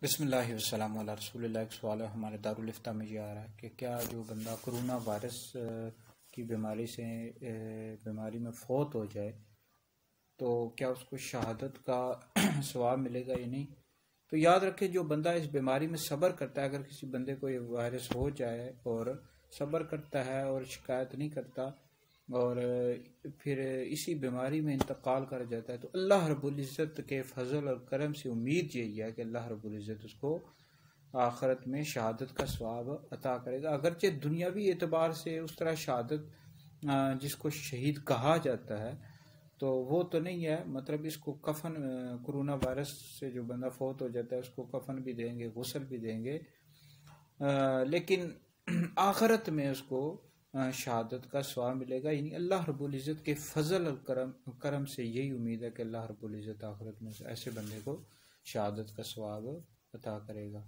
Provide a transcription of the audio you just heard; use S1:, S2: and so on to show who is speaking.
S1: بسم اللہ والسلام علی رسول اللہ۔ ایک سوال ہے ہمارے دارالفتہ میں یہ آ رہا ہے کہ کیا جو بندہ کرونا وائرس کی بیماری میں فوت ہو جائے تو کیا اس کو شہادت کا ثواب ملے گا یا نہیں؟ تو یاد رکھیں، جو بندہ اس بیماری میں صبر کرتا ہے، اگر کسی بندے کو یہ وائرس ہو جائے اور صبر کرتا ہے اور شکایت نہیں کرتا اور پھر اسی بیماری میں انتقال کر جاتا ہے، تو اللہ رب العزت کے فضل اور کرم سے امید یہی ہے کہ اللہ رب العزت اس کو آخرت میں شہادت کا ثواب عطا کرے گا۔ اگرچہ دنیاوی اعتبار سے اس طرح شہادت جس کو شہید کہا جاتا ہے تو وہ تو نہیں ہے، مطلب اس کو کفن، کرونا وائرس سے جو بندہ فوت ہو جاتا ہے اس کو کفن بھی دیں گے، غسل بھی دیں گے، لیکن آخرت میں اس کو شہادت کا ثواب ملے گا۔ یعنی اللہ رب العزت کے فضل اور کرم سے یہی امید ہے کہ اللہ رب العزت آخرت میں ایسے بندے کو شہادت کا ثواب عطا کرے گا۔